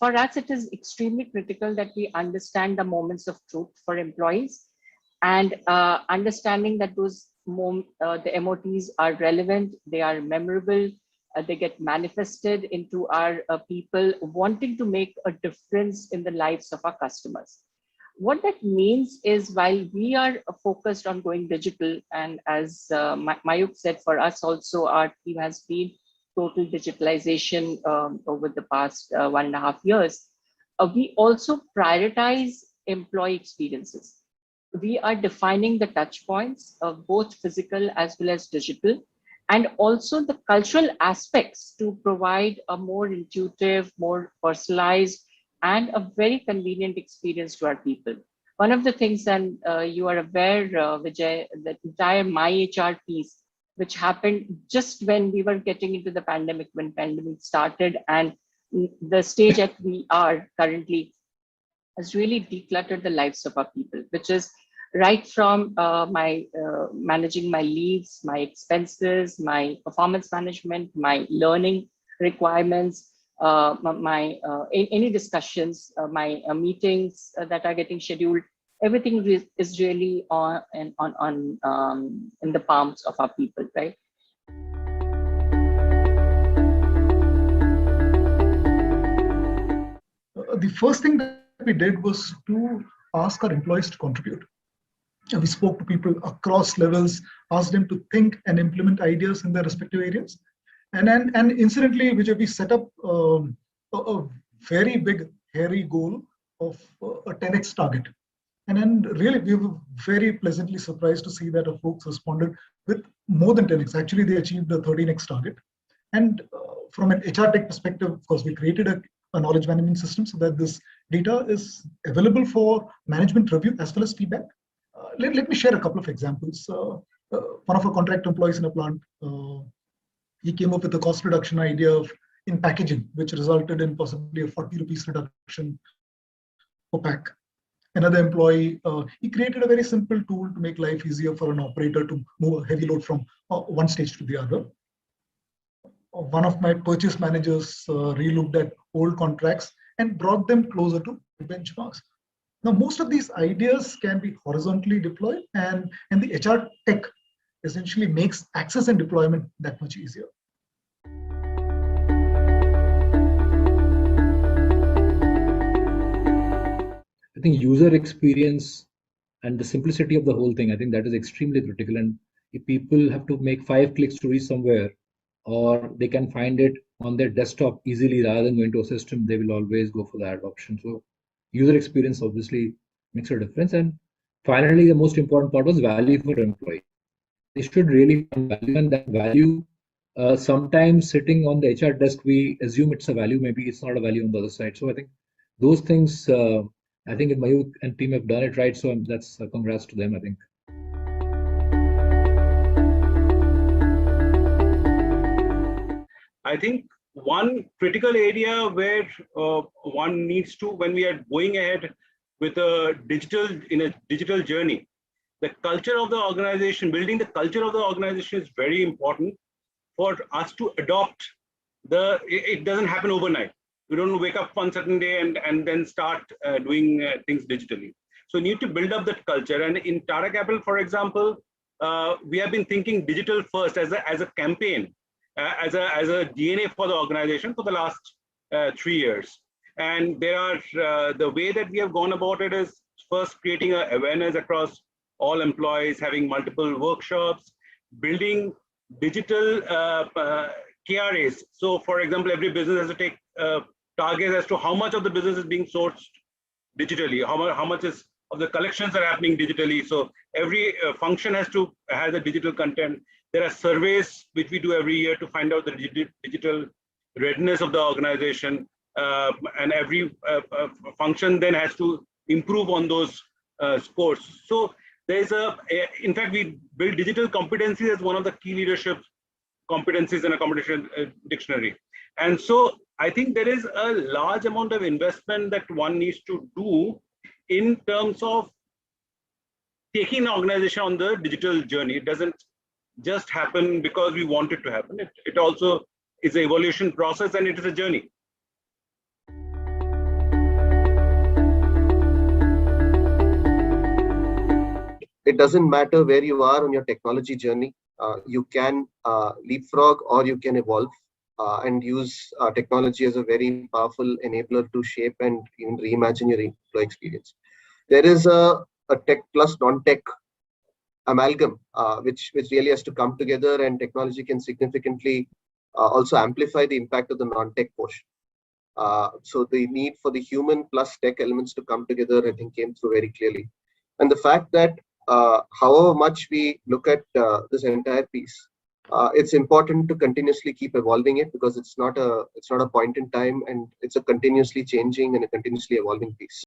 for us, it is extremely critical that we understand the moments of truth for employees, and understanding that the MOTs are relevant, they are memorable, they get manifested into our people wanting to make a difference in the lives of our customers. What that means is, while we are focused on going digital, and as Mayuk said, for us also, our team has been total digitalization over the past 1.5 years, we also prioritize employee experiences. We are defining the touch points of both physical as well as digital, and also the cultural aspects to provide a more intuitive, more personalized, and a very convenient experience to our people. One of the things, and you are aware, Vijay, that entire My HR piece, which happened just when we were getting into the pandemic, when pandemic started, and the stage that we are currently, has really decluttered the lives of our people, which is right from managing my leaves, my expenses, my performance management, my learning requirements, any discussions, my meetings that are getting scheduled. Everything is really in the palms of our people, right? The first thing that we did was to ask our employees to contribute. We spoke to people across levels, asked them to think and implement ideas in their respective areas. And incidentally, Vijay, we set up a very big, hairy goal of a 10x target. And then really, we were very pleasantly surprised to see that our folks responded with more than 10x. Actually, they achieved the 13x target. And from an HR tech perspective, of course, we created a knowledge management system so that this data is available for management review as well as feedback. Let me share a couple of examples. One of our contract employees in a plant, he came up with a cost reduction idea in packaging, which resulted in possibly a 40 rupees reduction per pack. Another employee, he created a very simple tool to make life easier for an operator to move a heavy load from one stage to the other. One of my purchase managers relooked at old contracts and brought them closer to benchmarks. Now, most of these ideas can be horizontally deployed, and the HR tech essentially makes access and deployment that much easier. I think user experience and the simplicity of the whole thing, I think that is extremely critical. And if people have to make 5 clicks to reach somewhere, or they can find it on their desktop easily rather than going to a system, they will always go for that option. So user experience obviously makes a difference. And finally, the most important part was value for employee. They should really find value, and that value, sometimes sitting on the HR desk, we assume it's a value, maybe it's not a value on the other side. So I think those things, I think Mayuk and team have done it right. So that's congrats to them, I think. I think one critical area where one needs to, when we are going ahead with a digital journey, the culture of the organization, building the culture of the organization is very important for us to adopt. It doesn't happen overnight. We don't wake up one certain day and then start doing things digitally. So we need to build up that culture. And in Tata Capital, for example, we have been thinking digital first as a campaign, as a DNA for the organization for the last 3 years. And there are the way that we have gone about it is first creating an awareness across all employees, having multiple workshops, building digital KRAs. So for example, every business has to take targets as to how much of the business is being sourced digitally, how much is of the collections are happening digitally. So every function has a digital content. There are surveys which we do every year to find out the digital readiness of the organization, and every function then has to improve on those scores. So there's in fact, we build digital competencies as one of the key leadership competencies in a competition dictionary. And so I think there is a large amount of investment that one needs to do in terms of taking an organization on the digital journey. It doesn't just happen because we want it to happen. It also is an evolution process, and it is a journey. it doesn't matter where you are on your technology journey. You can leapfrog or you can evolve and use technology as a very powerful enabler to shape and even reimagine your employee experience. There is a tech plus non-tech amalgam, which really has to come together, and technology can significantly also amplify the impact of the non-tech portion. So the need for the human plus tech elements to come together, I think, came through very clearly. And the fact that however much we look at this entire piece, it's important to continuously keep evolving it, because it's not a point in time, and it's a continuously changing and a continuously evolving piece.